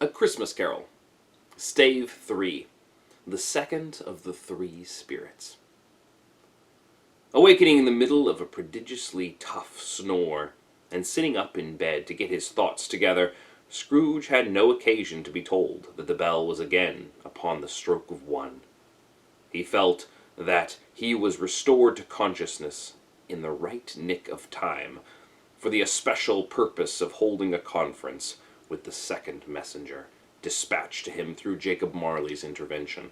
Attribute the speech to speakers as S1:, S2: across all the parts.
S1: A Christmas Carol, Stave 3, the second of the three spirits. Awakening in the middle of a prodigiously tough snore, and sitting up in bed to get his thoughts together, Scrooge had no occasion to be told that the bell was again upon the stroke of 1. He felt that he was restored to consciousness in the right nick of time, for the especial purpose of holding a conference with the second messenger, dispatched to him through Jacob Marley's intervention.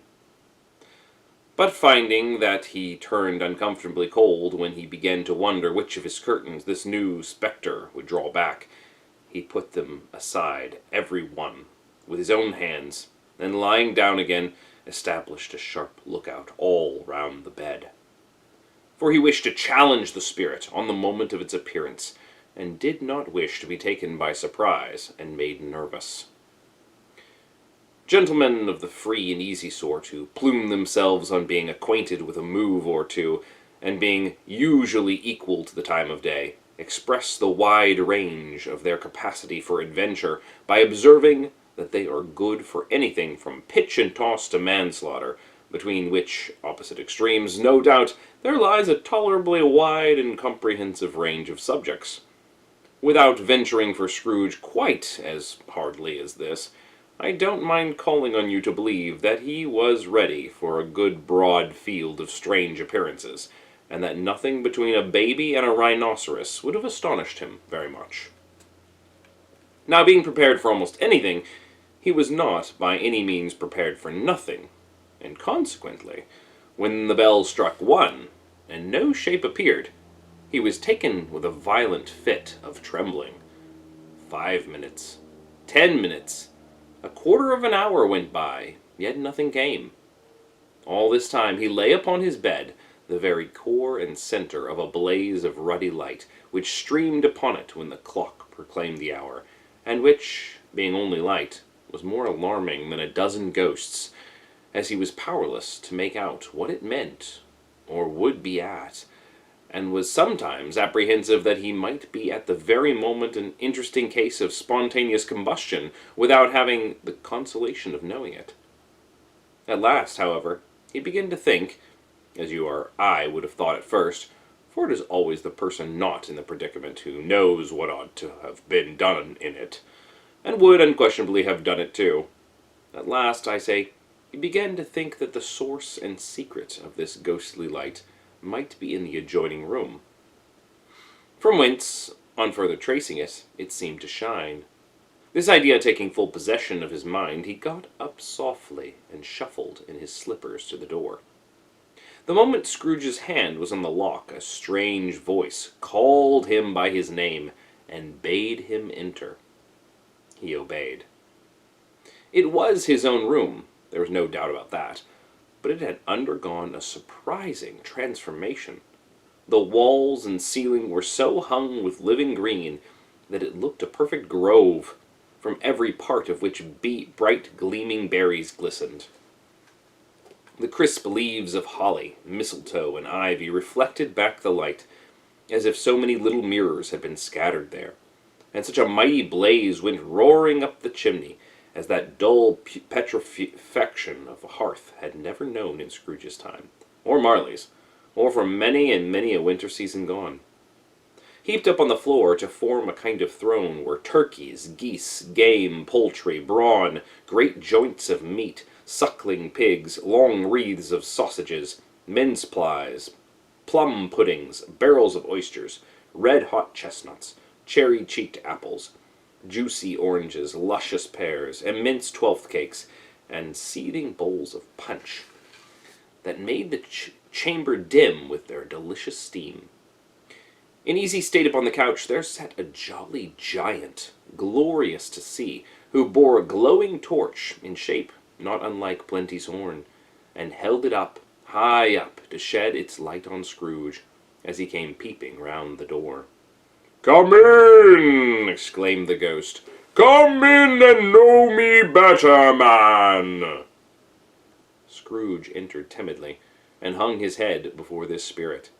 S1: But finding that he turned uncomfortably cold when he began to wonder which of his curtains this new spectre would draw back, he put them aside, every one, with his own hands, and lying down again, established a sharp lookout all round the bed. For he wished to challenge the spirit on the moment of its appearance, and did not wish to be taken by surprise and made nervous. Gentlemen of the free and easy sort, who plume themselves on being acquainted with a move or two, and being usually equal to the time of day, express the wide range of their capacity for adventure by observing that they are good for anything from pitch and toss to manslaughter, between which opposite extremes, no doubt, there lies a tolerably wide and comprehensive range of subjects. Without venturing for Scrooge quite as hardly as this, I don't mind calling on you to believe that he was ready for a good broad field of strange appearances, and that nothing between a baby and a rhinoceros would have astonished him very much. Now, being prepared for almost anything, he was not by any means prepared for nothing, and consequently, when the bell struck 1, and no shape appeared, he was taken with a violent fit of trembling. 5 minutes, 10 minutes, a quarter of an hour went by, yet nothing came. All this time he lay upon his bed, the very core and center of a blaze of ruddy light, which streamed upon it when the clock proclaimed the hour, and which, being only light, was more alarming than a dozen ghosts, as he was powerless to make out what it meant, or would be at, and was sometimes apprehensive that he might be at the very moment an interesting case of spontaneous combustion, without having the consolation of knowing it. At last, however, he began to think, as you or I would have thought at first, for it is always the person not in the predicament who knows what ought to have been done in it, and would unquestionably have done it too. At last, I say, he began to think that the source and secret of this ghostly light might be in the adjoining room, from whence, on further tracing it, it seemed to shine. This idea taking full possession of his mind, he got up softly and shuffled in his slippers to the door. The moment Scrooge's hand was on the lock, a strange voice called him by his name and bade him enter. He obeyed. It was his own room, there was no doubt about that, but it had undergone a surprising transformation. The walls and ceiling were so hung with living green that it looked a perfect grove, from every part of which bright gleaming berries glistened. The crisp leaves of holly, mistletoe, and ivy reflected back the light, as if so many little mirrors had been scattered there, and such a mighty blaze went roaring up the chimney, as that dull petrifaction of a hearth had never known in Scrooge's time, or Marley's, or for many and many a winter season gone. Heaped up on the floor to form a kind of throne were turkeys, geese, game, poultry, brawn, great joints of meat, suckling pigs, long wreaths of sausages, mince pies, plum puddings, barrels of oysters, red-hot chestnuts, cherry-cheeked apples, juicy oranges, luscious pears, immense twelfth cakes, and seething bowls of punch that made the chamber dim with their delicious steam. In easy state upon the couch there sat a jolly giant, glorious to see, who bore a glowing torch in shape not unlike Plenty's horn, and held it up, high up, to shed its light on Scrooge, as he came peeping round the door. "Come in!" exclaimed the ghost. "Come in and know me better, man!" Scrooge entered timidly, and hung his head before this spirit.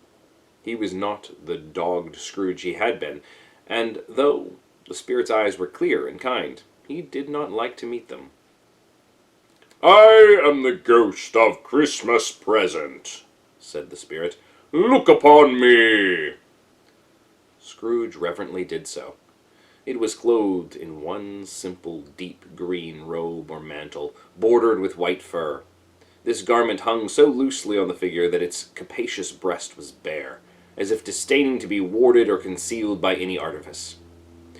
S1: He was not the dogged Scrooge he had been, and though the spirit's eyes were clear and kind, he did not like to meet them.
S2: "I am the ghost of Christmas present," said the spirit. "Look upon me."
S1: Scrooge reverently did so. It was clothed in one simple, deep green robe or mantle, bordered with white fur. This garment hung so loosely on the figure that its capacious breast was bare, as if disdaining to be warded or concealed by any artifice.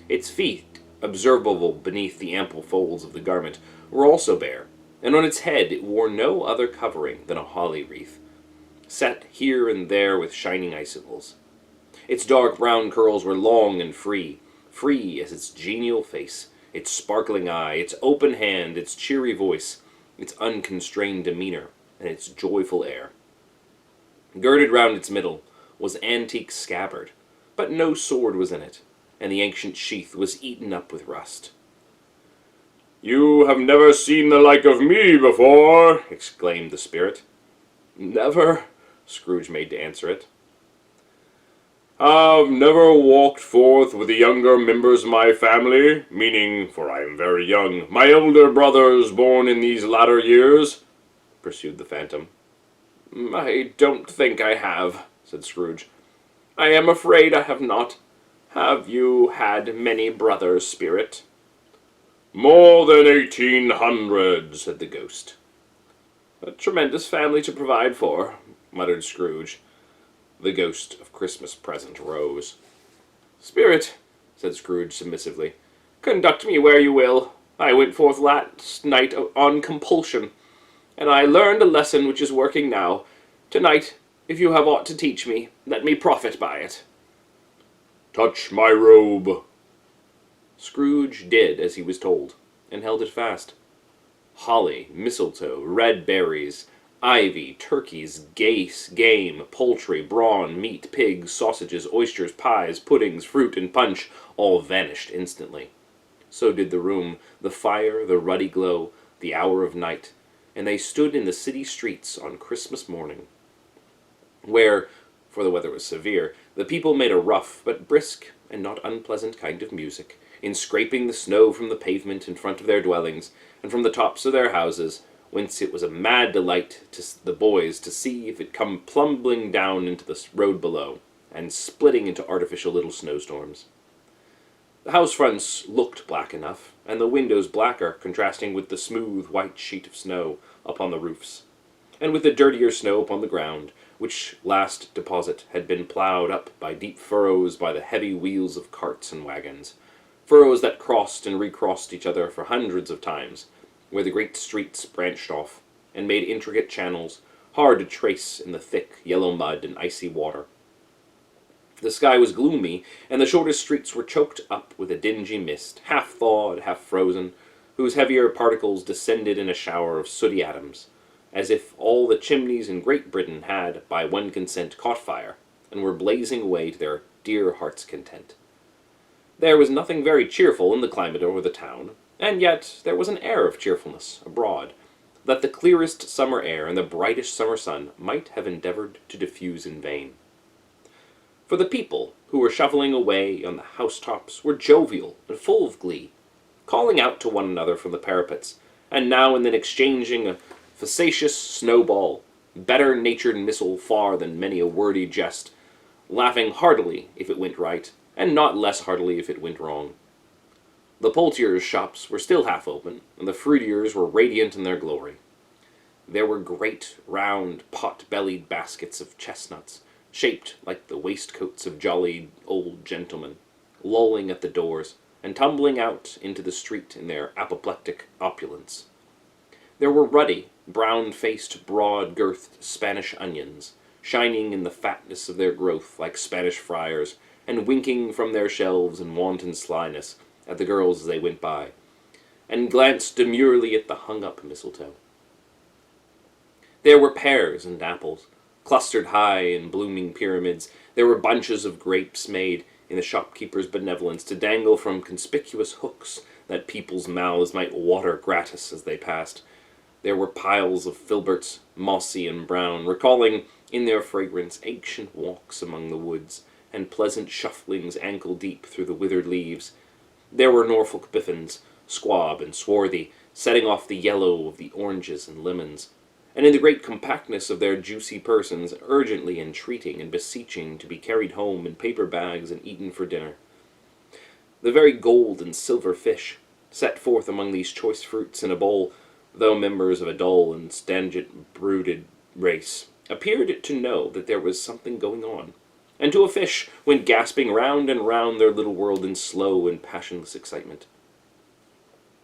S1: Its feet, observable beneath the ample folds of the garment, were also bare, and on its head it wore no other covering than a holly wreath, set here and there with shining icicles. Its dark brown curls were long and free as its genial face, its sparkling eye, its open hand, its cheery voice, its unconstrained demeanor, and its joyful air. Girded round its middle was antique scabbard, but no sword was in it, and the ancient sheath was eaten up with rust.
S2: "You have never seen the like of me before," exclaimed the spirit.
S1: "Never," Scrooge made to answer it.
S2: "Have never walked forth with the younger members of my family, meaning, for I am very young, my elder brothers born in these latter years?" pursued the phantom.
S1: "I don't think I have," said Scrooge. "I am afraid I have not. Have you had many brothers, spirit?"
S2: "More than 1,800, said the ghost.
S1: "A tremendous family to provide for," muttered Scrooge. The ghost of Christmas present rose. "Spirit," said Scrooge submissively, "conduct me where you will. I went forth last night on compulsion, and I learned a lesson which is working now. Tonight, if you have aught to teach me, let me profit by it."
S2: "Touch my robe."
S1: Scrooge did as he was told, and held it fast. Holly, mistletoe, red berries, ivy, turkeys, game, poultry, brawn, meat, pigs, sausages, oysters, pies, puddings, fruit, and punch all vanished instantly. So did the room, the fire, the ruddy glow, the hour of night, and they stood in the city streets on Christmas morning, where, for the weather was severe, the people made a rough but brisk and not unpleasant kind of music, in scraping the snow from the pavement in front of their dwellings, and from the tops of their houses, whence it was a mad delight to the boys to see if it come plumbing down into the road below, and splitting into artificial little snowstorms. The house fronts looked black enough, and the windows blacker, contrasting with the smooth white sheet of snow upon the roofs, and with the dirtier snow upon the ground, which last deposit had been ploughed up by deep furrows by the heavy wheels of carts and wagons, furrows that crossed and recrossed each other for hundreds of times, where the great streets branched off, and made intricate channels, hard to trace in the thick yellow mud and icy water. The sky was gloomy, and the shortest streets were choked up with a dingy mist, half thawed, half frozen, whose heavier particles descended in a shower of sooty atoms, as if all the chimneys in Great Britain had, by one consent, caught fire, and were blazing away to their dear heart's content. There was nothing very cheerful in the climate over the town, and yet there was an air of cheerfulness abroad, that the clearest summer air and the brightest summer sun might have endeavored to diffuse in vain. For the people who were shoveling away on the housetops were jovial and full of glee, calling out to one another from the parapets, and now and then exchanging a facetious snowball, better-natured missile far than many a wordy jest, laughing heartily if it went right, and not less heartily if it went wrong. The poultiers' shops were still half open, and the fruitiers were radiant in their glory. There were great, round, pot-bellied baskets of chestnuts, shaped like the waistcoats of jolly old gentlemen, lolling at the doors, and tumbling out into the street in their apoplectic opulence. There were ruddy, brown-faced, broad-girthed Spanish onions, shining in the fatness of their growth like Spanish friars, and winking from their shelves in wanton slyness at the girls as they went by, and glanced demurely at the hung-up mistletoe. There were pears and apples, clustered high in blooming pyramids. There were bunches of grapes made, in the shopkeeper's benevolence, to dangle from conspicuous hooks that people's mouths might water gratis as they passed. There were piles of filberts, mossy and brown, recalling in their fragrance ancient walks among the woods, and pleasant shufflings ankle-deep through the withered leaves. There were Norfolk biffins, squab and swarthy, setting off the yellow of the oranges and lemons, and in the great compactness of their juicy persons, urgently entreating and beseeching to be carried home in paper bags and eaten for dinner. The very gold and silver fish, set forth among these choice fruits in a bowl, though members of a dull and stangent brooded race, appeared to know that there was something going on, and to a fish went gasping round and round their little world in slow and passionless excitement.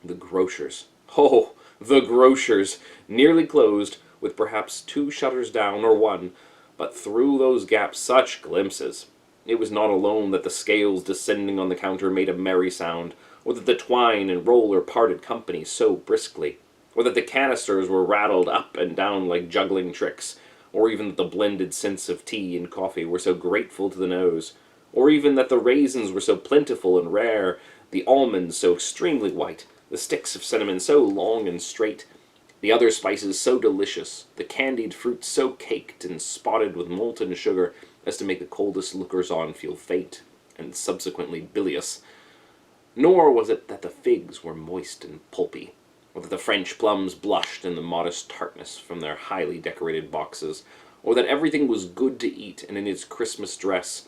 S1: The grocers, oh, the grocers, nearly closed, with perhaps 2 shutters down, or 1, but through those gaps such glimpses! It was not alone that the scales descending on the counter made a merry sound, or that the twine and roller parted company so briskly, or that the canisters were rattled up and down like juggling tricks, or even that the blended scents of tea and coffee were so grateful to the nose, or even that the raisins were so plentiful and rare, the almonds so extremely white, the sticks of cinnamon so long and straight, the other spices so delicious, the candied fruits so caked and spotted with molten sugar as to make the coldest lookers-on feel faint and subsequently bilious. Nor was it that the figs were moist and pulpy, or that the French plums blushed in the modest tartness from their highly decorated boxes, or that everything was good to eat and in its Christmas dress,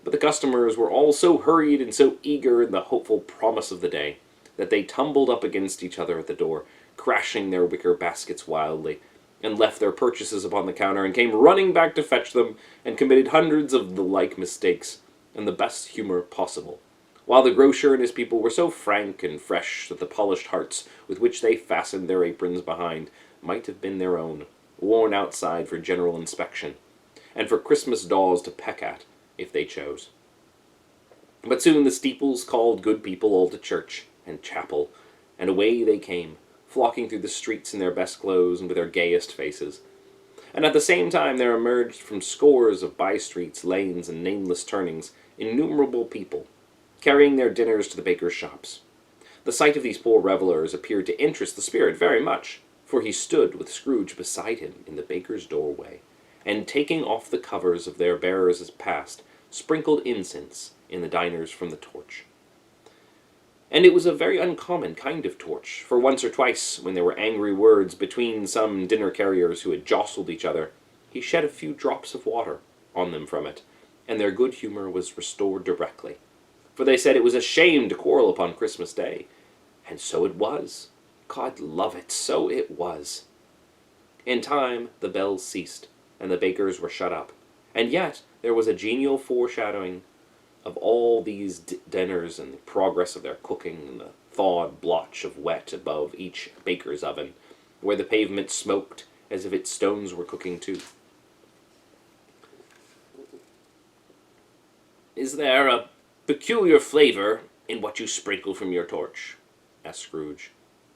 S1: but the customers were all so hurried and so eager in the hopeful promise of the day, that they tumbled up against each other at the door, crashing their wicker baskets wildly, and left their purchases upon the counter, and came running back to fetch them, and committed hundreds of the like mistakes, in the best humour possible, while the grocer and his people were so frank and fresh that the polished hearts with which they fastened their aprons behind might have been their own, worn outside for general inspection, and for Christmas dolls to peck at, if they chose. But soon the steeples called good people all to church and chapel, and away they came, flocking through the streets in their best clothes and with their gayest faces. And at the same time there emerged from scores of by-streets, lanes, and nameless turnings innumerable people, carrying their dinners to the bakers' shops. The sight of these poor revellers appeared to interest the spirit very much, for he stood with Scrooge beside him in the baker's doorway, and taking off the covers of their bearers as passed, sprinkled incense in the diners from the torch. And it was a very uncommon kind of torch, for once or twice, when there were angry words between some dinner-carriers who had jostled each other, he shed a few drops of water on them from it, and their good humour was restored directly. For they said it was a shame to quarrel upon Christmas Day. And so it was. God love it, so it was. In time the bells ceased, and the bakers were shut up. And yet there was a genial foreshadowing of all these dinners and the progress of their cooking, and the thawed blotch of wet above each baker's oven, where the pavement smoked as if its stones were cooking too. "Is there a peculiar flavour in what you sprinkle from your torch?" asked Scrooge.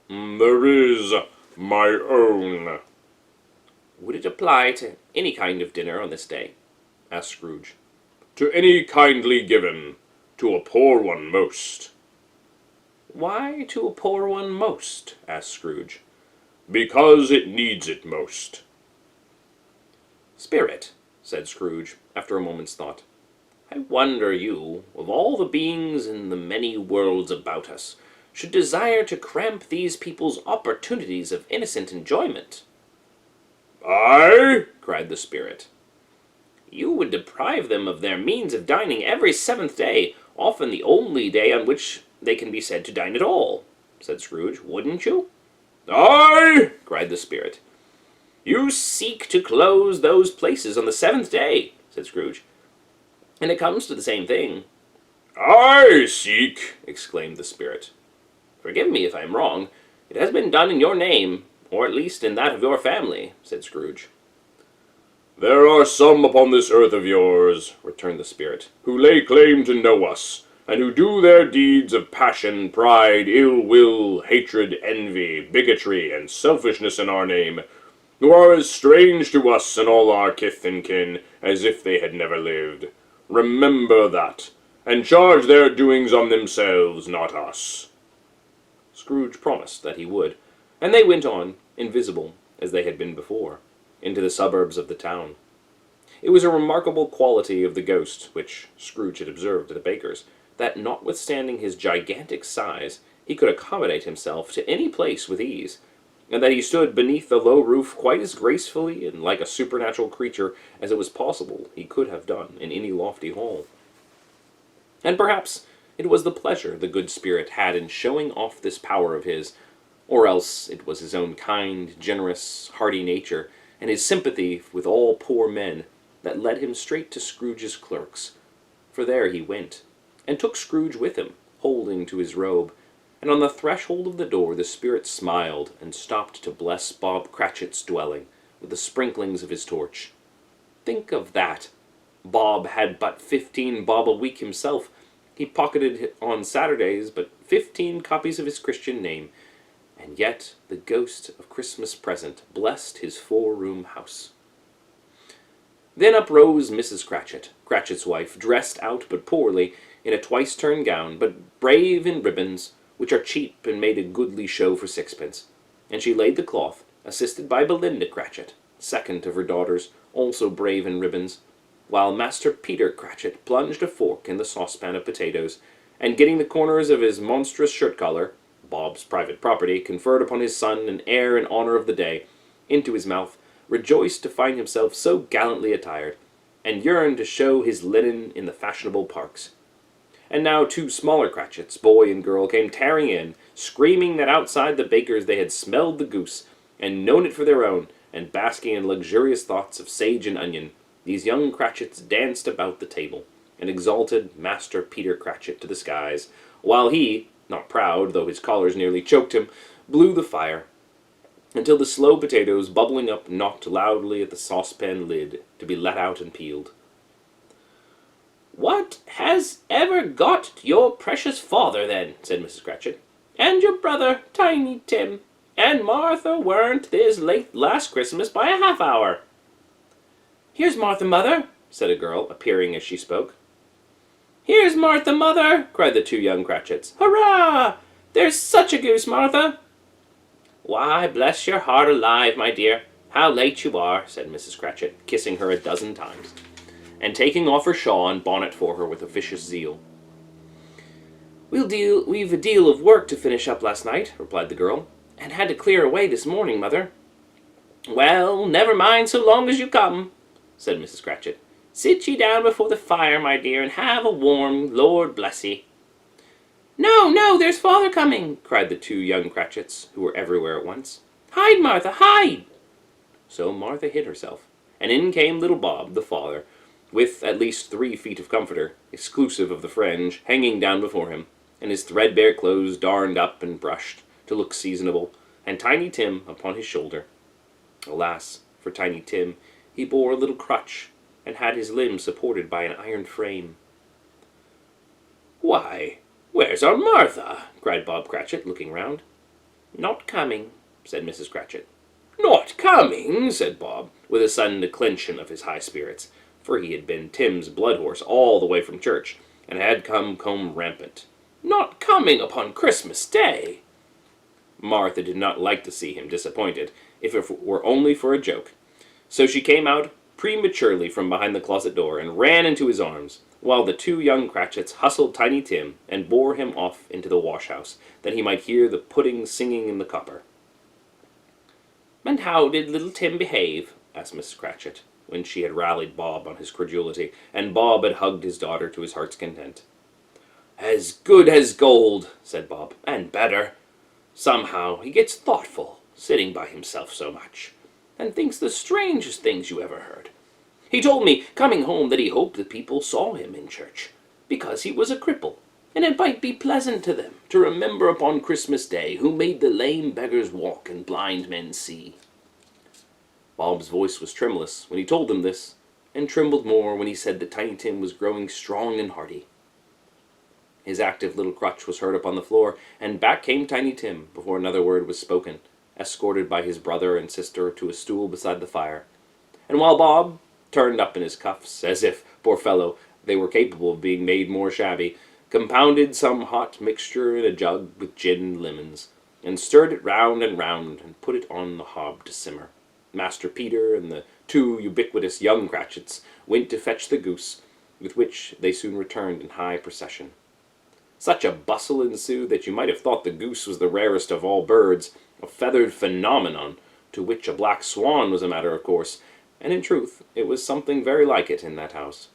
S2: "There is my own."
S1: "Would it apply to any kind of dinner on this day?" asked Scrooge.
S2: "To any kindly given, to a poor one most."
S1: "Why to a poor one most?" asked Scrooge.
S2: "Because it needs it most."
S1: "Spirit," said Scrooge, after a moment's thought, "I wonder you, of all the beings in the many worlds about us, should desire to cramp these people's opportunities of innocent enjoyment."
S2: "I?"
S1: cried the spirit. "You would deprive them of their means of dining every 7th day, often the only day on which they can be said to dine at all," said Scrooge, "wouldn't you?"
S2: "I?"
S1: cried the spirit. "You seek to close those places on the 7th day," said Scrooge, "and it comes to the same thing."
S2: "I seek!"
S1: exclaimed the spirit. "Forgive me if I am wrong. It has been done in your name, or at least in that of your family," said Scrooge.
S2: "There are some upon this earth of yours," returned the spirit, "who lay claim to know us, and who do their deeds of passion, pride, ill will, hatred, envy, bigotry, and selfishness in our name, who are as strange to us and all our kith and kin as if they had never lived. Remember that, and charge their doings on themselves, not us."
S1: Scrooge promised that he would, and they went on, invisible, as they had been before, into the suburbs of the town. It was a remarkable quality of the ghost, which Scrooge had observed at the baker's, that, notwithstanding his gigantic size, he he could accommodate himself to any place with ease, and that he stood beneath the low roof quite as gracefully and like a supernatural creature as it was possible he could have done in any lofty hall. And perhaps it was the pleasure the good spirit had in showing off this power of his, or else it was his own kind, generous, hearty nature, and his sympathy with all poor men, that led him straight to Scrooge's clerks. For there he went, and took Scrooge with him, holding to his robe, and on the threshold of the door the spirit smiled and stopped to bless Bob Cratchit's dwelling with the sprinklings of his torch. Think of that! Bob had but 15 bob a week himself. He pocketed on Saturdays but 15 copies of his Christian name, and yet the ghost of Christmas present blessed his 4-room house. Then up rose Mrs. Cratchit, Cratchit's wife, dressed out but poorly, in a twice-turned gown, but brave in ribbons, which are cheap and made a goodly show for sixpence, and she laid the cloth, assisted by Belinda Cratchit, second of her daughters, also brave in ribbons, while Master Peter Cratchit plunged a fork in the saucepan of potatoes, and getting the corners of his monstrous shirt-collar, Bob's private property, conferred upon his son an air in honour of the day, into his mouth, rejoiced to find himself so gallantly attired, and yearned to show his linen in the fashionable parks. And now 2 smaller Cratchits, boy and girl, came tearing in, screaming that outside the baker's they had smelled the goose, and known it for their own, and basking in luxurious thoughts of sage and onion, these young Cratchits danced about the table, and exalted Master Peter Cratchit to the skies, while he, not proud, though his collars nearly choked him, blew the fire, until the slow potatoes, bubbling up, knocked loudly at the saucepan lid, to be let out and peeled. "What has ever got your precious father, then?" said Mrs. Cratchit. "And your brother, Tiny Tim, and Martha weren't this late last Christmas by a half-hour." "Here's Martha, mother," said a girl, appearing as she spoke. "Here's Martha, mother!" cried the 2 young Cratchits. "Hurrah! There's such a goose, Martha!" "Why, bless your heart alive, my dear, how late you are," said Mrs. Cratchit, kissing her a dozen times, and taking off her shawl and bonnet for her with officious zeal. "We've a deal of work to finish up last night," replied the girl, "and had to clear away this morning, mother." "Well, never mind so long as you come," said Mrs. Cratchit. "Sit ye down before the fire, my dear, and have a warm, Lord bless ye." "No, no, there's father coming," cried the 2 young Cratchits, who were everywhere at once. "Hide, Martha, hide!" So Martha hid herself, and in came little Bob, the father, with at least 3 feet of comforter, exclusive of the fringe, hanging down before him, and his threadbare clothes darned up and brushed, to look seasonable, and Tiny Tim upon his shoulder. Alas, for Tiny Tim, he bore a little crutch, and had his limbs supported by an iron frame. "Why, where's our Martha?" cried Bob Cratchit, looking round. "Not coming," said Mrs. Cratchit. "Not coming?" said Bob, with a sudden declension of his high spirits, for he had been Tim's blood horse all the way from church, and had come rampant. "Not coming upon Christmas Day?" Martha did not like to see him disappointed, if it were only for a joke, so she came out prematurely from behind the closet door, and ran into his arms, while the 2 young Cratchits hustled Tiny Tim, and bore him off into the wash-house, that he might hear the pudding singing in the copper. "And how did little Tim behave?" asked Mrs. Cratchit, when she had rallied Bob on his credulity, and Bob had hugged his daughter to his heart's content. "As good as gold," said Bob, "and better. Somehow he gets thoughtful, sitting by himself so much, and thinks the strangest things you ever heard. He told me, coming home, that he hoped the people saw him in church, because he was a cripple, and it might be pleasant to them to remember upon Christmas Day who made the lame beggars walk and blind men see." Bob's voice was tremulous when he told them this, and trembled more when he said that Tiny Tim was growing strong and hearty. His active little crutch was heard upon the floor, and back came Tiny Tim before another word was spoken, escorted by his brother and sister to a stool beside the fire. And while Bob, turned up in his cuffs, as if, poor fellow, they were capable of being made more shabby, compounded some hot mixture in a jug with gin and lemons, and stirred it round and put it on the hob to simmer, Master Peter and the 2 ubiquitous young Cratchits went to fetch the goose, with which they soon returned in high procession. Such a bustle ensued that you might have thought the goose was the rarest of all birds, a feathered phenomenon, to which a black swan was a matter of course, and in truth it was something very like it in that house.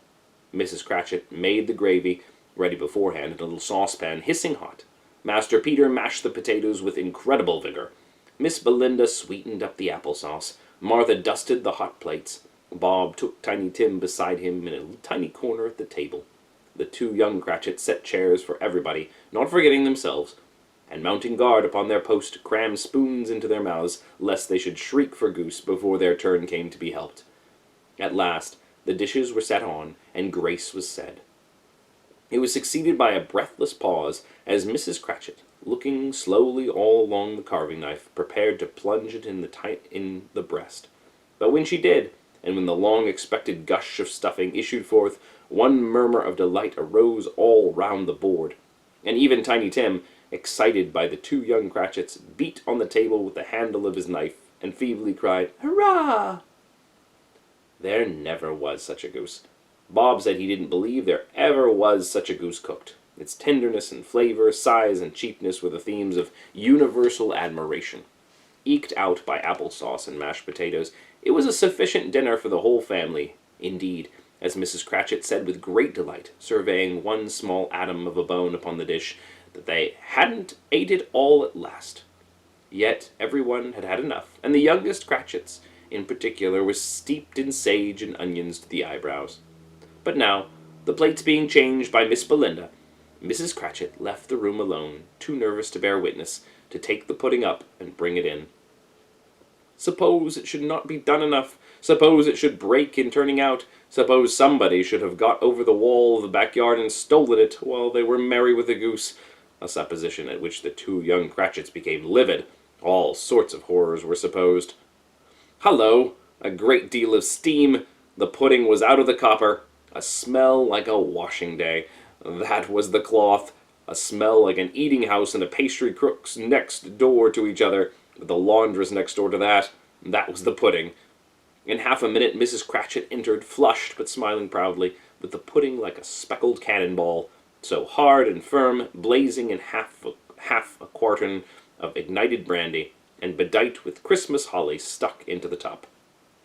S1: Mrs. Cratchit made the gravy, ready beforehand in a little saucepan, hissing hot. Master Peter mashed the potatoes with incredible vigor. Miss Belinda sweetened up the applesauce. Martha dusted the hot plates. Bob took Tiny Tim beside him in a tiny corner at the table. The two young Cratchits set chairs for everybody, not forgetting themselves, and mounting guard upon their post, crammed spoons into their mouths, lest they should shriek for goose before their turn came to be helped. At last, the dishes were set on, and grace was said. It was succeeded by a breathless pause, as Mrs. Cratchit, looking slowly all along the carving knife, prepared to plunge it in the breast. But when she did, and when the long-expected gush of stuffing issued forth, one murmur of delight arose all round the board, and even Tiny Tim, excited by the two young Cratchits, beat on the table with the handle of his knife, and feebly cried, "Hurrah!" There never was such a goose. Bob said he didn't believe there ever was such a goose cooked. Its tenderness and flavor, size and cheapness were the themes of universal admiration. Eked out by applesauce and mashed potatoes, it was a sufficient dinner for the whole family. Indeed, as Mrs. Cratchit said with great delight, surveying one small atom of a bone upon the dish, that they hadn't ate it all at last. Yet everyone had had enough, and the youngest Cratchits, in particular, were steeped in sage and onions to the eyebrows. But now, the plates being changed by Miss Belinda, Mrs. Cratchit left the room alone, too nervous to bear witness, to take the pudding up and bring it in. Suppose it should not be done enough, suppose it should break in turning out, suppose somebody should have got over the wall of the backyard and stolen it while they were merry with the goose, a supposition at which the two young Cratchits became livid. All sorts of horrors were supposed. Hullo! A great deal of steam. The pudding was out of the copper. A smell like a washing day. That was the cloth. A smell like an eating house and a pastry cook's next door to each other, with the laundress next door to that. That was the pudding. In half a minute Mrs. Cratchit entered, flushed but smiling proudly, with the pudding like a speckled cannonball, so hard and firm, blazing in half a quartern of ignited brandy, and bedight with Christmas holly stuck into the top.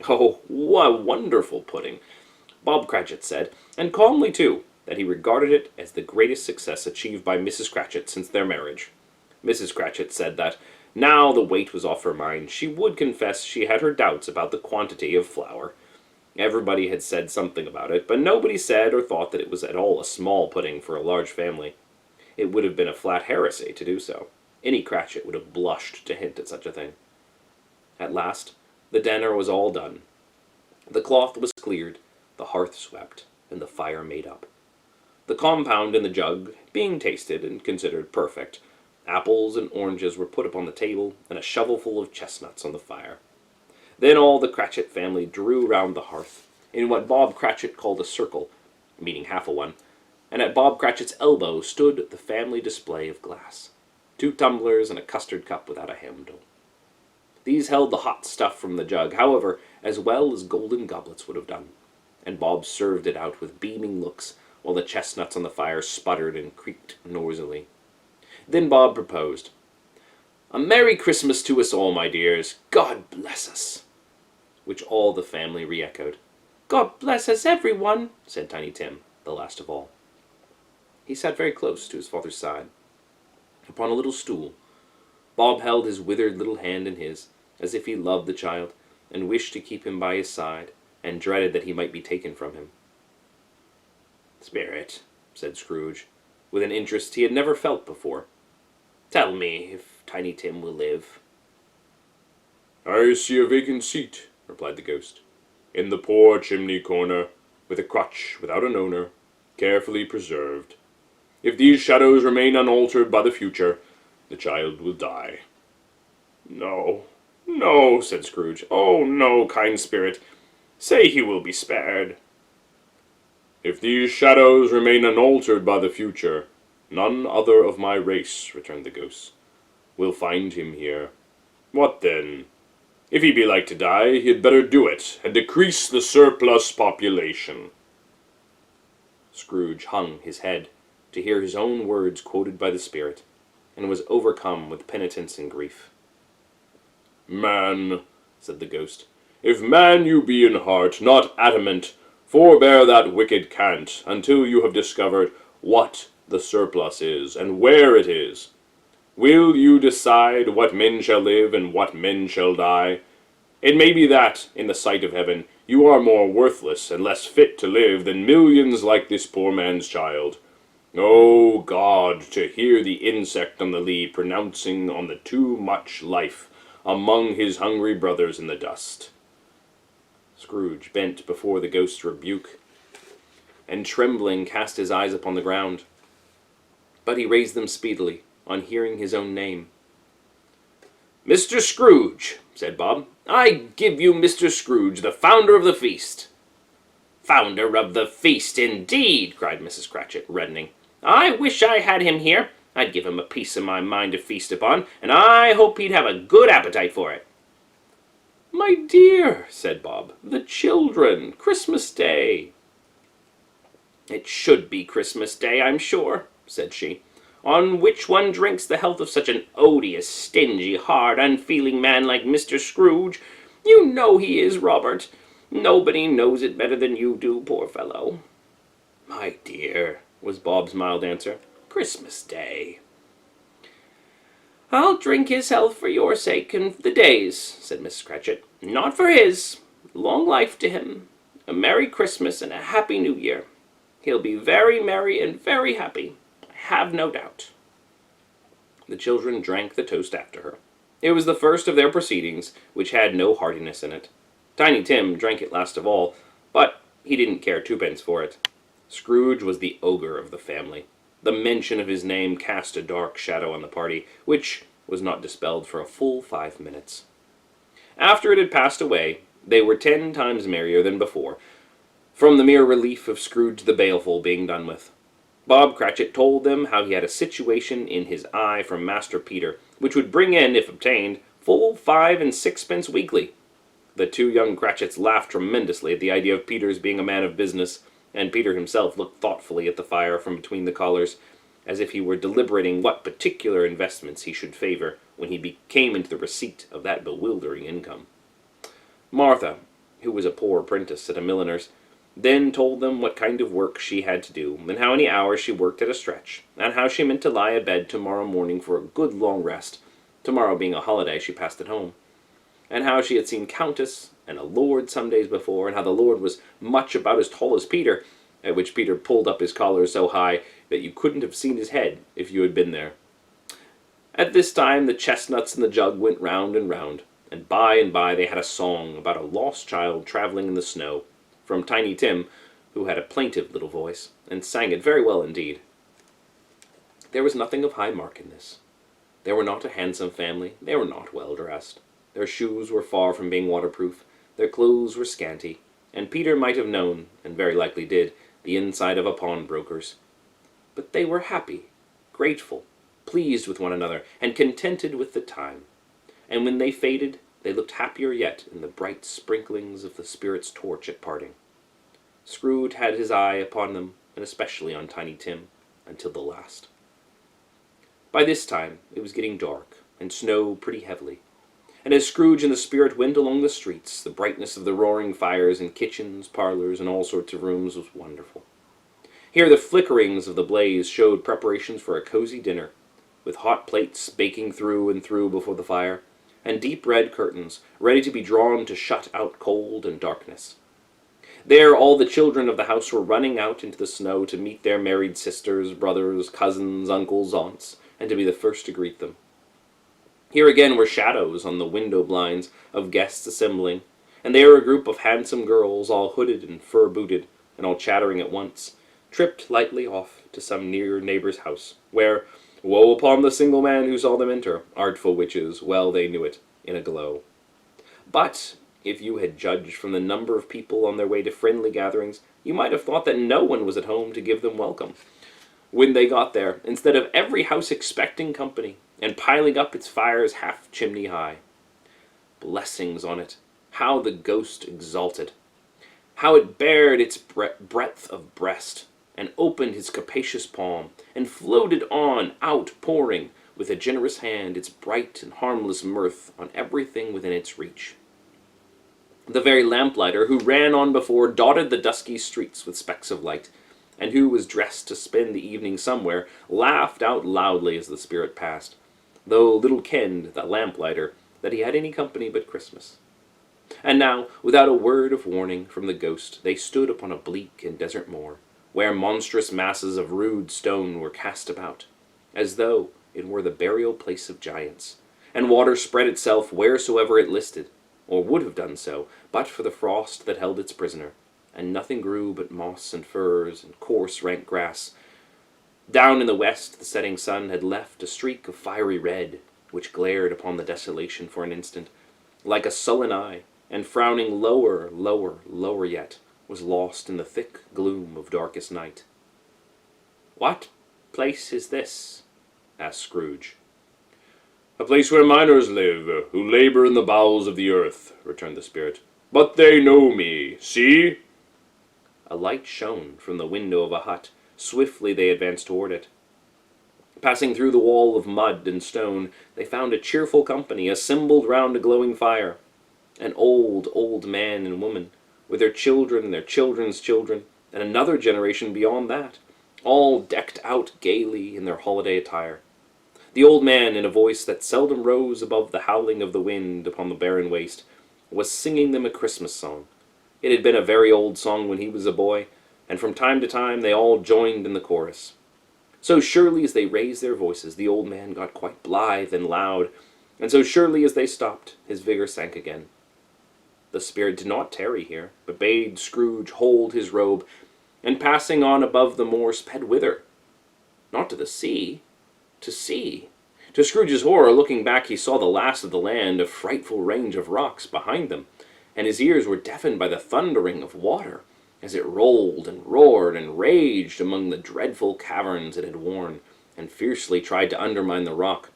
S1: Oh, what a wonderful pudding! Bob Cratchit said, and calmly too, that he regarded it as the greatest success achieved by Mrs. Cratchit since their marriage. Mrs. Cratchit said that, now the weight was off her mind, she would confess she had her doubts about the quantity of flour. Everybody had said something about it, but nobody said or thought that it was at all a small pudding for a large family. It would have been a flat heresy to do so. Any Cratchit would have blushed to hint at such a thing. At last, the dinner was all done. The cloth was cleared, the hearth swept, and the fire made up. The compound in the jug being tasted and considered perfect, apples and oranges were put upon the table, and a shovelful of chestnuts on the fire. Then all the Cratchit family drew round the hearth, in what Bob Cratchit called a circle, meaning half a one, and at Bob Cratchit's elbow stood the family display of glass, 2 tumblers and a custard cup without a handle. These held the hot stuff from the jug, however, as well as golden goblets would have done, and Bob served it out with beaming looks, while the chestnuts on the fire sputtered and creaked noisily. Then Bob proposed, "A Merry Christmas to us all, my dears. God bless us," which all the family re-echoed. "God bless us, everyone," said Tiny Tim, the last of all. He sat very close to his father's side, upon a little stool. Bob held his withered little hand in his, as if he loved the child, and wished to keep him by his side, and dreaded that he might be taken from him. "Spirit," said Scrooge, with an interest he had never felt before, "tell me if Tiny Tim will live."
S2: "I see a vacant seat," replied the ghost, "in the poor chimney corner, with a crutch without an owner, carefully preserved. If these shadows remain unaltered by the future, the child will die." "No, no," said Scrooge. "Oh, no, kind spirit. Say he will be spared." "If these shadows remain unaltered by the future, none other of my race," returned the ghost, "will find him here. What then? If he be like to die, he had better do it, and decrease the surplus population." Scrooge hung his head.
S1: to hear his own words quoted by the spirit, and was overcome with penitence and grief.
S2: "Man," said the ghost, "if man you be in heart, not adamant, forbear that wicked cant until you have discovered what the surplus is, and where it is. Will you decide what men shall live and what men shall die? It may be that, in the sight of heaven, you are more worthless and less fit to live than millions like this poor man's child. O God, to hear the insect on the lea pronouncing on the too much life among his hungry brothers in the dust."
S1: Scrooge bent before the ghost's rebuke, and trembling cast his eyes upon the ground. But he raised them speedily, on hearing his own name. "Mr. Scrooge," said Bob. "I give you Mr. Scrooge, the founder of the feast." "Founder of the feast, indeed!" cried Mrs. Cratchit, reddening. "I wish I had him here. I'd give him a piece of my mind to feast upon, and I hope he'd have a good appetite for it." "My dear," said Bob, "the children, Christmas Day." "It should be Christmas Day, I'm sure," said she, "on which one drinks the health of such an odious, stingy, hard, unfeeling man like Mr. Scrooge. You know he is, Robert. Nobody knows it better than you do, poor fellow." "My dear," was Bob's mild answer, "Christmas Day." "I'll drink his health for your sake and the day's," said Mrs. Cratchit. "Not for his. Long life to him. A Merry Christmas and a Happy New Year. He'll be very merry and very happy, I have no doubt." The children drank the toast after her. It was the first of their proceedings, which had no heartiness in it. Tiny Tim drank it last of all, but he didn't care twopence for it. Scrooge was the ogre of the family. The mention of his name cast a dark shadow on the party, which was not dispelled for a full 5 minutes. After it had passed away, they were 10 times merrier than before, from the mere relief of Scrooge the Baleful being done with. Bob Cratchit told them how he had a situation in his eye from Master Peter, which would bring in, if obtained, full 5 and 6 weekly. The 2 young Cratchits laughed tremendously at the idea of Peter's being a man of business, and Peter himself looked thoughtfully at the fire from between the collars, as if he were deliberating what particular investments he should favor when he came into the receipt of that bewildering income. Martha, who was a poor apprentice at a milliner's, then told them what kind of work she had to do, and how many hours she worked at a stretch, and how she meant to lie abed tomorrow morning for a good long rest, tomorrow being a holiday she passed at home, and how she had seen Countess and a lord some days before, and how the lord was much about as tall as Peter, at which Peter pulled up his collar so high that you couldn't have seen his head if you had been there. At this time the chestnuts in the jug went round and by they had a song about a lost child travelling in the snow, from Tiny Tim, who had a plaintive little voice, and sang it very well indeed. There was nothing of high mark in this. They were not a handsome family, they were not well dressed. Their shoes were far from being waterproof, their clothes were scanty, and Peter might have known, and very likely did, the inside of a pawnbroker's. But they were happy, grateful, pleased with one another, and contented with the time. And when they faded, they looked happier yet in the bright sprinklings of the spirit's torch at parting. Scrooge had his eye upon them, and especially on Tiny Tim, until the last. By this time it was getting dark, and snow pretty heavily, and as Scrooge and the spirit went along the streets, the brightness of the roaring fires in kitchens, parlors, and all sorts of rooms was wonderful. Here the flickerings of the blaze showed preparations for a cozy dinner, with hot plates baking through and through before the fire, and deep red curtains ready to be drawn to shut out cold and darkness. There all the children of the house were running out into the snow to meet their married sisters, brothers, cousins, uncles, aunts, and to be the first to greet them. Here again were shadows on the window blinds of guests assembling, and there a group of handsome girls, all hooded and fur-booted, and all chattering at once, tripped lightly off to some near neighbor's house, where, woe upon the single man who saw them enter, artful witches, well they knew it, in a glow. But if you had judged from the number of people on their way to friendly gatherings, you might have thought that no one was at home to give them welcome. When they got there, instead of every house expecting company, and piling up its fires half chimney high. Blessings on it! How the ghost exulted! How it bared its breadth of breast, and opened his capacious palm, and floated on, outpouring, with a generous hand, its bright and harmless mirth on everything within its reach. The very lamplighter who ran on before dotted the dusky streets with specks of light, and who was dressed to spend the evening somewhere, laughed out loudly as the spirit passed, though little kenned the lamplighter that he had any company but Christmas. And now, without a word of warning from the ghost, they stood upon a bleak and desert moor, where monstrous masses of rude stone were cast about, as though it were the burial place of giants, and water spread itself wheresoever it listed, or would have done so, but for the frost that held its prisoner, and nothing grew but moss and furze and coarse rank grass. Down in the west the setting sun had left a streak of fiery red, which glared upon the desolation for an instant, like a sullen eye, and frowning lower, lower, lower yet, was lost in the thick gloom of darkest night. "What place is this?" asked Scrooge.
S2: "A place where miners live, who labor in the bowels of the earth," returned the spirit. "But they know me. See!"
S1: A light shone from the window of a hut. Swiftly they advanced toward it. Passing through the wall of mud and stone, they found a cheerful company assembled round a glowing fire. An old, old man and woman, with their children and their children's children, and another generation beyond that, all decked out gaily in their holiday attire. The old man, in a voice that seldom rose above the howling of the wind upon the barren waste, was singing them a Christmas song. It had been a very old song when he was a boy, and from time to time they all joined in the chorus. So surely as they raised their voices, the old man got quite blithe and loud, and so surely as they stopped, his vigor sank again. The spirit did not tarry here, but bade Scrooge hold his robe, and passing on above the moor, sped whither? Not to the sea. To sea. To Scrooge's horror, looking back, he saw the last of the land, a frightful range of rocks behind them, and his ears were deafened by the thundering of water, as it rolled and roared and raged among the dreadful caverns it had worn, and fiercely tried to undermine the rock.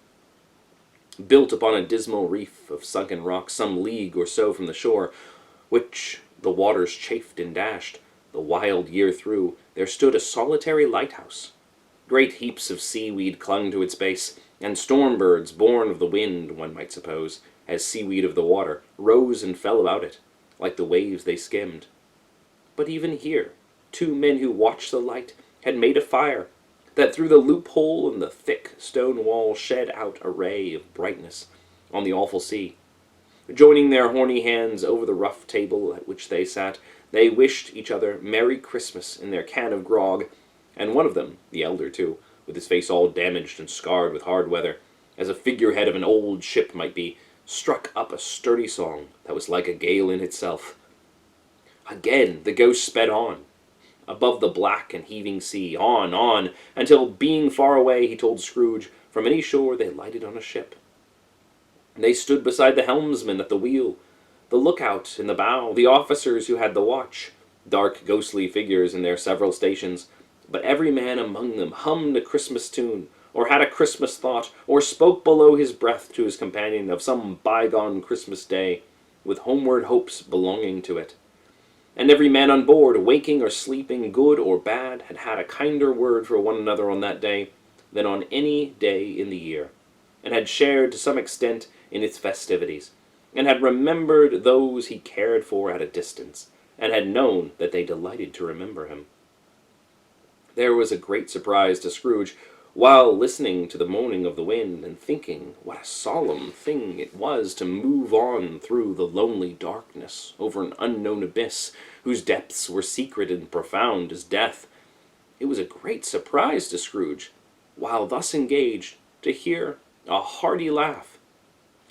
S1: Built upon a dismal reef of sunken rock some league or so from the shore, which the waters chafed and dashed, the wild year through, there stood a solitary lighthouse. Great heaps of seaweed clung to its base, and storm birds, born of the wind, one might suppose, as seaweed of the water, rose and fell about it, like the waves they skimmed. But even here, 2 men who watched the light had made a fire, that through the loophole in the thick stone wall shed out a ray of brightness on the awful sea. Joining their horny hands over the rough table at which they sat, they wished each other Merry Christmas in their can of grog, and one of them, the elder too, with his face all damaged and scarred with hard weather, as a figurehead of an old ship might be, struck up a sturdy song that was like a gale in itself. Again the ghost sped on, above the black and heaving sea, on, until, being far away, he told Scrooge, from any shore they lighted on a ship. They stood beside the helmsman at the wheel, the lookout in the bow, the officers who had the watch, dark ghostly figures in their several stations, but every man among them hummed a Christmas tune, or had a Christmas thought, or spoke below his breath to his companion of some bygone Christmas day, with homeward hopes belonging to it. And every man on board, waking or sleeping, good or bad, had had a kinder word for one another on that day than on any day in the year, and had shared to some extent in its festivities, and had remembered those he cared for at a distance, and had known that they delighted to remember him. There was a great surprise to Scrooge, while listening to the moaning of the wind, and thinking what a solemn thing it was to move on through the lonely darkness, over an unknown abyss, whose depths were secret and profound as death. It was a great surprise to Scrooge, while thus engaged, to hear a hearty laugh.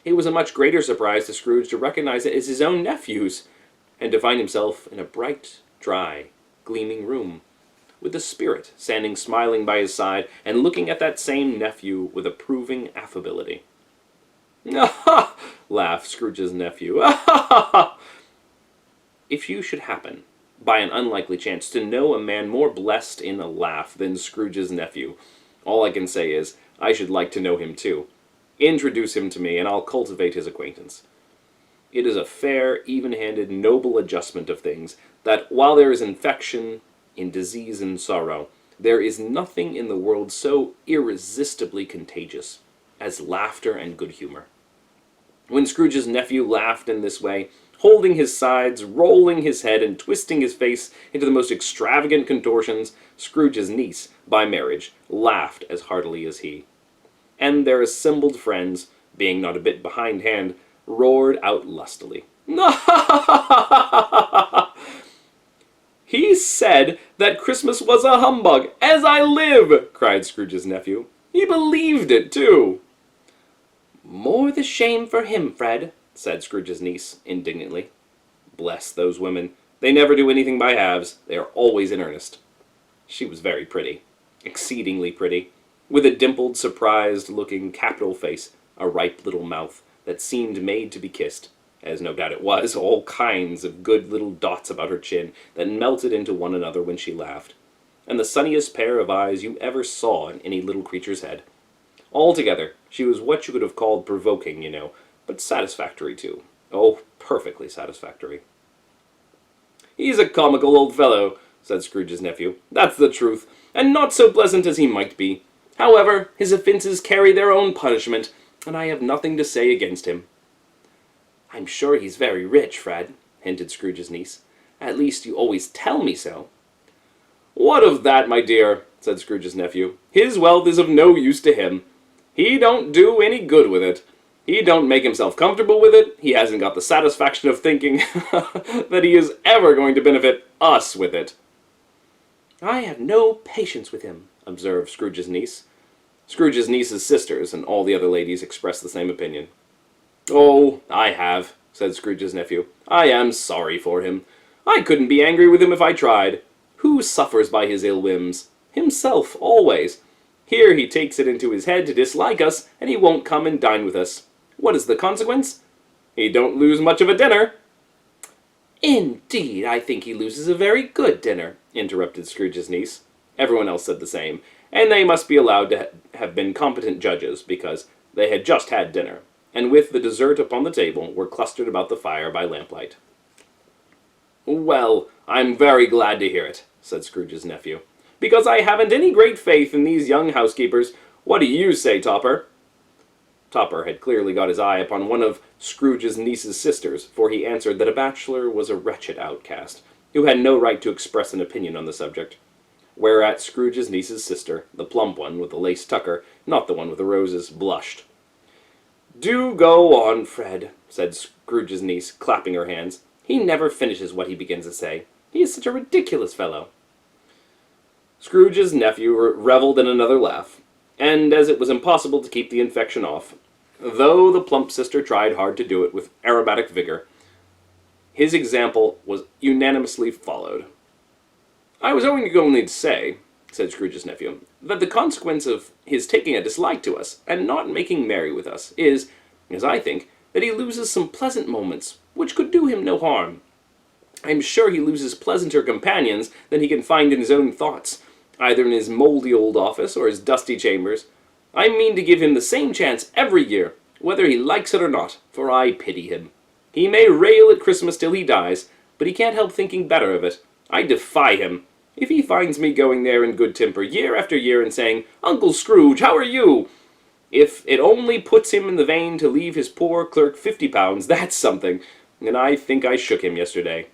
S1: It was a much greater surprise to Scrooge to recognize it as his own nephew's, and to find himself in a bright, dry, gleaming room, with the spirit standing smiling by his side, and looking at that same nephew with approving affability. "Ah-ha!" laughed Scrooge's nephew. "Ah-ha-ha!" If you should happen, by an unlikely chance, to know a man more blessed in a laugh than Scrooge's nephew, all I can say is, I should like to know him too. Introduce him to me, and I'll cultivate his acquaintance. It is a fair, even-handed, noble adjustment of things, that while there is infection, in disease and sorrow, there is nothing in the world so irresistibly contagious as laughter and good humor. When Scrooge's nephew laughed in this way, holding his sides, rolling his head, and twisting his face into the most extravagant contortions, Scrooge's niece, by marriage, laughed as heartily as he. And their assembled friends, being not a bit behindhand, roared out lustily. "He said that Christmas was a humbug, as I live!" cried Scrooge's nephew. "He believed it, too!" "More the shame for him, Fred," said Scrooge's niece, indignantly. Bless those women. They never do anything by halves. They are always in earnest. She was very pretty. Exceedingly pretty. With a dimpled, surprised-looking, capital face, a ripe little mouth that seemed made to be kissed, as no doubt it was, all kinds of good little dots about her chin that melted into one another when she laughed, and the sunniest pair of eyes you ever saw in any little creature's head. Altogether, she was what you could have called provoking, you know, but satisfactory, too. Oh, perfectly satisfactory. "He's a comical old fellow," said Scrooge's nephew. "That's the truth, and not so pleasant as he might be. However, his offences carry their own punishment, and I have nothing to say against him." "I'm sure he's very rich, Fred," hinted Scrooge's niece. "At least you always tell me so." "What of that, my dear?" said Scrooge's nephew. "His wealth is of no use to him. He don't do any good with it. He don't make himself comfortable with it. He hasn't got the satisfaction of thinking that he is ever going to benefit us with it." "I have no patience with him," observed Scrooge's niece. Scrooge's niece's sisters and all the other ladies expressed the same opinion. "Oh, I have," said Scrooge's nephew. "I am sorry for him. I couldn't be angry with him if I tried. Who suffers by his ill whims? Himself, always. Here he takes it into his head to dislike us, and he won't come and dine with us. What is the consequence? He don't lose much of a dinner." "Indeed, I think he loses a very good dinner," interrupted Scrooge's niece. Everyone else said the same, and they must be allowed to have been competent judges, because they had just had dinner, and with the dessert upon the table were clustered about the fire by lamplight. "Well, I'm very glad to hear it," said Scrooge's nephew, "because I haven't any great faith in these young housekeepers. What do you say, Topper?" Topper had clearly got his eye upon one of Scrooge's niece's sisters, for he answered that a bachelor was a wretched outcast, who had no right to express an opinion on the subject. Whereat Scrooge's niece's sister, the plump one with the lace tucker, not the one with the roses, blushed. "Do go on, Fred," said Scrooge's niece, clapping her hands. "He never finishes what he begins to say. He is such a ridiculous fellow." Scrooge's nephew revelled in another laugh, and as it was impossible to keep the infection off, though the plump sister tried hard to do it with aerobatic vigor, his example was unanimously followed. "I was only going to say," said Scrooge's nephew, "that the consequence of his taking a dislike to us, and not making merry with us, is, as I think, that he loses some pleasant moments, which could do him no harm. I'm sure he loses pleasanter companions than he can find in his own thoughts, either in his mouldy old office or his dusty chambers. I mean to give him the same chance every year, whether he likes it or not, for I pity him. He may rail at Christmas till he dies, but he can't help thinking better of it. I defy him. If he finds me going there in good temper year after year and saying, 'Uncle Scrooge, how are you?' If it only puts him in the vein to leave his poor clerk £50, that's something, and I think I shook him yesterday."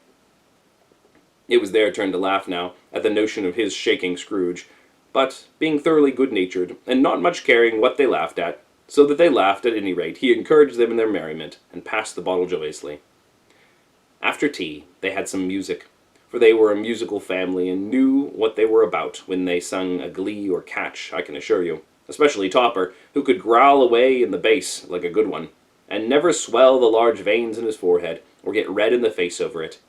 S1: It was their turn to laugh now, at the notion of his shaking Scrooge, but, being thoroughly good-natured, and not much caring what they laughed at, so that they laughed at any rate, he encouraged them in their merriment, and passed the bottle joyously. After tea, they had some music, for they were a musical family, and knew what they were about when they sung a glee or catch, I can assure you, especially Topper, who could growl away in the bass like a good one, and never swell the large veins in his forehead, or get red in the face over it.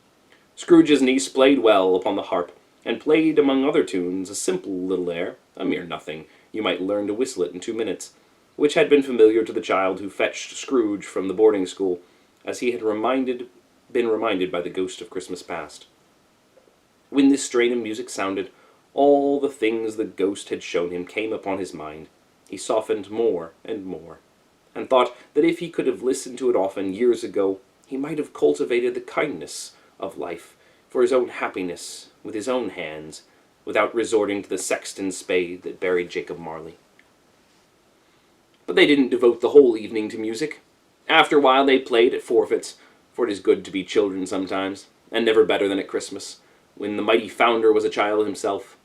S1: Scrooge's niece played well upon the harp, and played among other tunes a simple little air, a mere nothing, you might learn to whistle it in 2 minutes, which had been familiar to the child who fetched Scrooge from the boarding school, as he had been reminded by the ghost of Christmas past. When this strain of music sounded, all the things the ghost had shown him came upon his mind. He softened more and more, and thought that if he could have listened to it often years ago, he might have cultivated the kindness of life, for his own happiness with his own hands, without resorting to the sexton's spade that buried Jacob Marley. But they didn't devote the whole evening to music. After a while they played at forfeits, for it is good to be children sometimes, and never better than at Christmas, when the mighty founder was a child himself.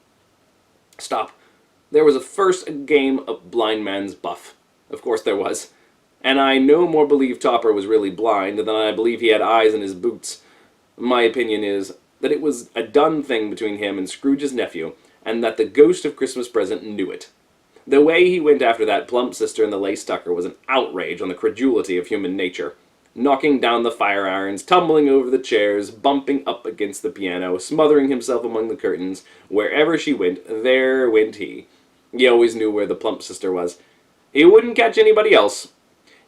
S1: Stop. There was first a game of blind man's buff. Of course there was. And I no more believe Topper was really blind than I believe he had eyes in his boots. My opinion is that it was a done thing between him and Scrooge's nephew, and that the ghost of Christmas present knew it. The way he went after that plump sister and the lace tucker was an outrage on the credulity of human nature. Knocking down the fire irons, tumbling over the chairs, bumping up against the piano, smothering himself among the curtains. Wherever she went, there went he. He always knew where the plump sister was. He wouldn't catch anybody else.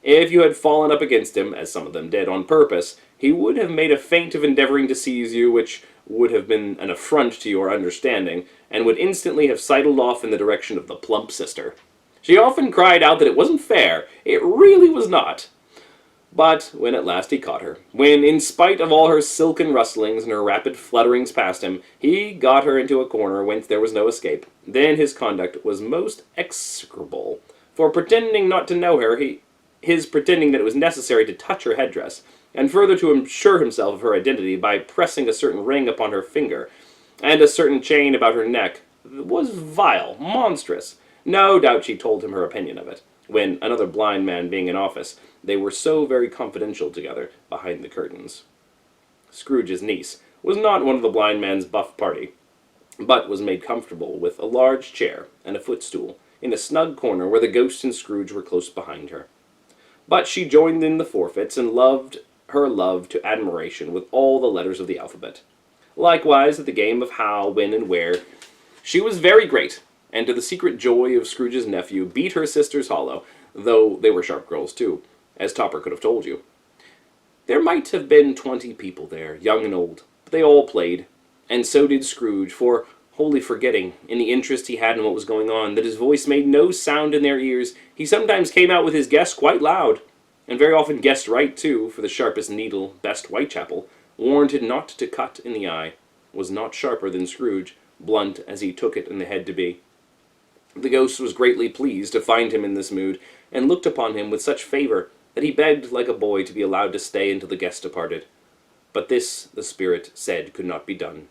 S1: If you had fallen up against him, as some of them did, on purpose, he would have made a feint of endeavoring to seize you, which would have been an affront to your understanding, and would instantly have sidled off in the direction of the plump sister. She often cried out that it wasn't fair. It really was not. But when at last he caught her, when, in spite of all her silken rustlings and her rapid flutterings past him, he got her into a corner whence there was no escape, then his conduct was most execrable. For pretending not to know her, his pretending that it was necessary to touch her headdress, and further to assure himself of her identity by pressing a certain ring upon her finger, and a certain chain about her neck, was vile, monstrous. No doubt she told him her opinion of it, when, another blind man being in office, they were so very confidential together behind the curtains. Scrooge's niece was not one of the blind man's buff party, but was made comfortable with a large chair and a footstool in a snug corner where the ghost and Scrooge were close behind her. But she joined in the forfeits and loved her love to admiration with all the letters of the alphabet. Likewise, at the game of how, when, and where, she was very great, and to the secret joy of Scrooge's nephew, beat her sisters hollow, though they were sharp girls too, as Topper could have told you. There might have been 20 people there, young and old, but they all played, and so did Scrooge, for, wholly forgetting, in the interest he had in what was going on, that his voice made no sound in their ears, he sometimes came out with his guess quite loud, and very often guessed right too, for the sharpest needle, best Whitechapel, warranted not to cut in the eye, was not sharper than Scrooge, blunt as he took it in the head to be. The ghost was greatly pleased to find him in this mood, and looked upon him with such favour that he begged like a boy to be allowed to stay until the guest departed. But this, the spirit said, could not be done.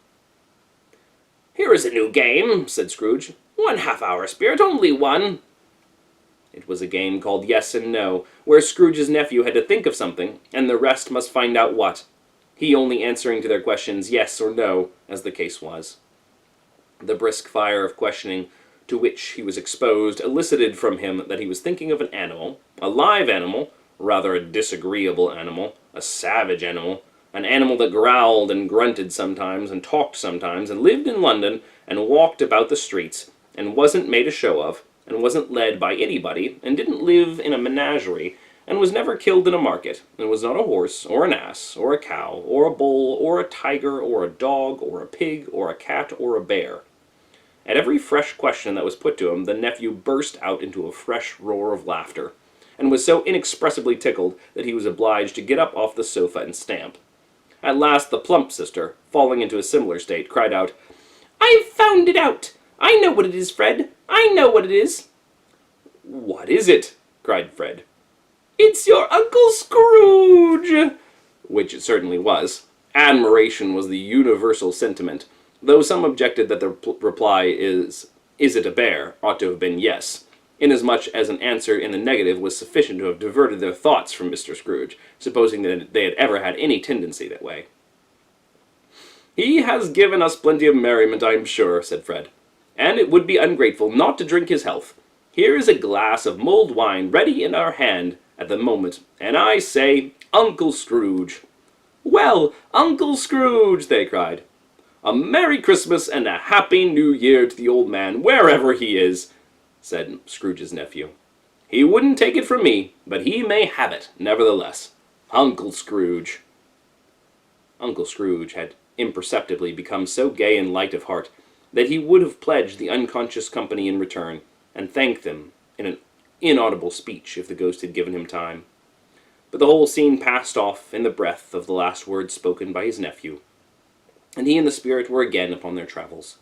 S1: "Here is a new game," said Scrooge. "1 half-hour, spirit, only one." It was a game called Yes and No, where Scrooge's nephew had to think of something, and the rest must find out what, he only answering to their questions yes or no, as the case was. The brisk fire of questioning to which he was exposed elicited from him that he was thinking of an animal, a live animal, rather a disagreeable animal, a savage animal, an animal that growled and grunted sometimes, and talked sometimes, and lived in London, and walked about the streets, and wasn't made a show of, and wasn't led by anybody, and didn't live in a menagerie, and was never killed in a market, and was not a horse, or an ass, or a cow, or a bull, or a tiger, or a dog, or a pig, or a cat, or a bear. At every fresh question that was put to him, the nephew burst out into a fresh roar of laughter, and was so inexpressibly tickled that he was obliged to get up off the sofa and stamp. At last the plump sister, falling into a similar state, cried out, "I've found it out! I know what it is, Fred! I know what it is!" "What is it?" cried Fred. "It's your Uncle Scrooge!" Which it certainly was. Admiration was the universal sentiment, though some objected that the reply is it a bear, ought to have been yes, inasmuch as an answer in the negative was sufficient to have diverted their thoughts from Mr. Scrooge, supposing that they had ever had any tendency that way. "He has given us plenty of merriment, I am sure," said Fred, "and it would be ungrateful not to drink his health. Here is a glass of mulled wine ready in our hand at the moment, and I say, Uncle Scrooge." "Well, Uncle Scrooge!" they cried. "A Merry Christmas and a Happy New Year to the old man, wherever he is," said Scrooge's nephew. "He wouldn't take it from me, but he may have it, nevertheless. Uncle Scrooge." Uncle Scrooge had imperceptibly become so gay and light of heart that he would have pledged the unconscious company in return, and thanked them in an inaudible speech if the ghost had given him time. But the whole scene passed off in the breath of the last words spoken by his nephew. and he and the spirit were again upon their travels.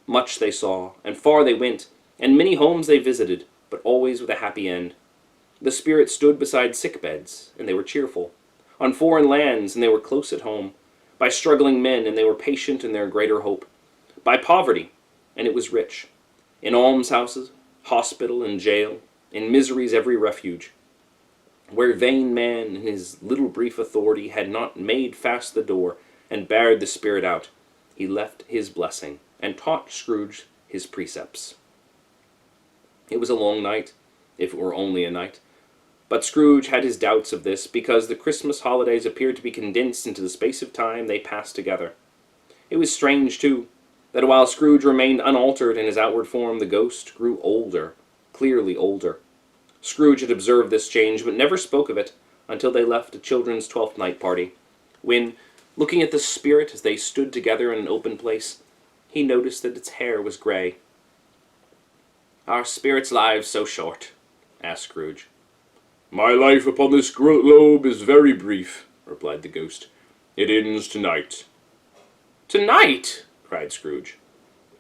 S1: Much they saw, and far they went, and many homes they visited, but always with a happy end. The spirit stood beside sick beds, and they were cheerful. On foreign lands, and they were close at home. By struggling men, and they were patient in their greater hope. By poverty, and it was rich. In almshouses, hospital, and jail, in misery's every refuge. Where vain man in his little brief authority had not made fast the door, and barred the spirit out, he left his blessing, and taught Scrooge his precepts. It was a long night, if it were only a night. But Scrooge had his doubts of this, because the Christmas holidays appeared to be condensed into the space of time they passed together. It was strange, too, that while Scrooge remained unaltered in his outward form, the ghost grew older, clearly older. Scrooge had observed this change, but never spoke of it until they left a children's Twelfth Night party, when, looking at the spirit as they stood together in an open place, he noticed that its hair was grey. "Are spirits' lives so short?" asked Scrooge.
S2: "My life upon this globe is very brief," replied the ghost. "It ends tonight."
S1: "Tonight!" cried Scrooge.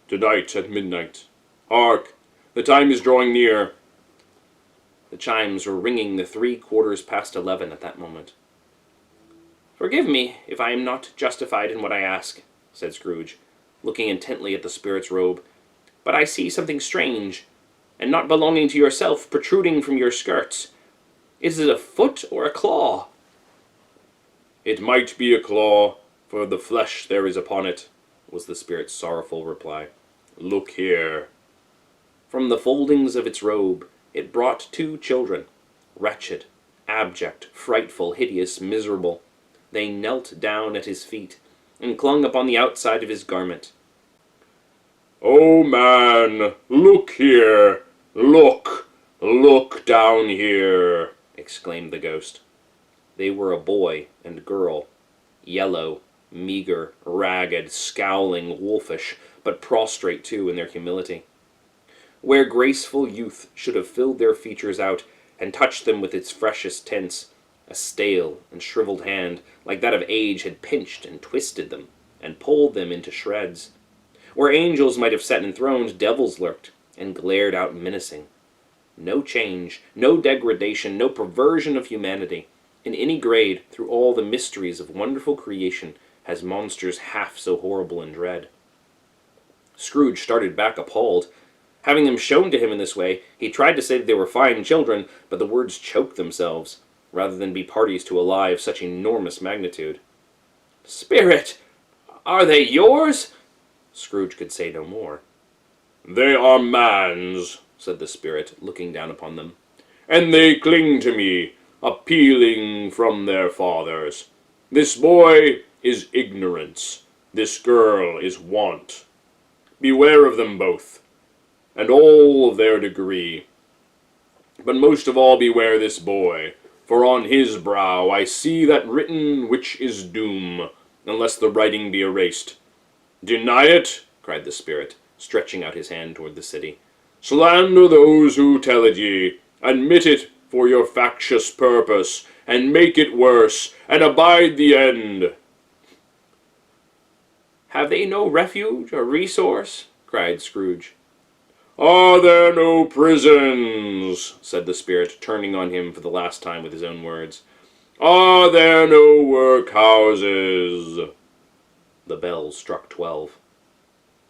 S2: "Tonight at midnight. Hark! The time is drawing near."
S1: The chimes were ringing the 11:15 at that moment. "Forgive me if I am not justified in what I ask," said Scrooge, looking intently at the spirit's robe, "but I see something strange, and not belonging to yourself, protruding from your skirts. Is it a foot or a claw?"
S2: "It might be a claw, for the flesh there is upon it," was the spirit's sorrowful reply. "Look here."
S1: From the foldings of its robe, it brought 2 children, wretched, abject, frightful, hideous, miserable. They knelt down at his feet, and clung upon the outside of his garment.
S2: "Oh, man, look here! Look down here!" exclaimed the ghost.
S1: They were a boy and girl, yellow, meager, ragged, scowling, wolfish, but prostrate too in their humility. Where graceful youth should have filled their features out and touched them with its freshest tints, a stale and shriveled hand like that of age had pinched and twisted them and pulled them into shreds. Where angels might have sat enthroned, devils lurked and glared out menacing. No change, no degradation, no perversion of humanity, in any grade through all the mysteries of wonderful creation, has monsters half so horrible and dread. Scrooge started back appalled. Having them shown to him in this way, he tried to say that they were fine children, but the words choked themselves, rather than be parties to a lie of such enormous magnitude. "Spirit! Are they yours?" Scrooge could say no more.
S2: "They are man's," said the spirit, looking down upon them, "and they cling to me, appealing from their fathers. This boy is ignorance, this girl is want. Beware of them both, and all of their degree. But most of all beware this boy, for on his brow I see that written which is doom, unless the writing be erased. Deny it," cried the spirit, stretching out his hand toward the city. "Slander those who tell it ye, admit it for your factious purpose, and make it worse, and abide the end."
S1: "Have they no refuge or resource?" cried Scrooge.
S2: "Are there no prisons?" said the spirit, turning on him for the last time with his own words. "Are there no workhouses?"
S1: The bell struck 12.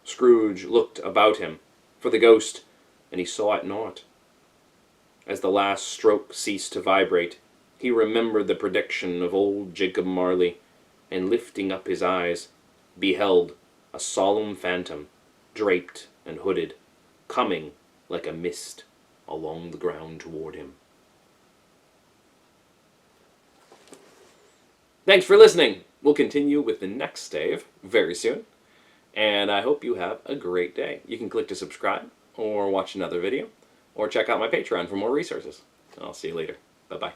S1: Scrooge looked about him for the ghost, and he saw it not. As the last stroke ceased to vibrate, he remembered the prediction of old Jacob Marley, and lifting up his eyes, beheld a solemn phantom, draped and hooded, coming like a mist along the ground toward him. Thanks for listening. We'll continue with the next stave very soon, and I hope you have a great day. You can click to subscribe, or watch another video, or check out my Patreon for more resources. I'll see you later. Bye-bye.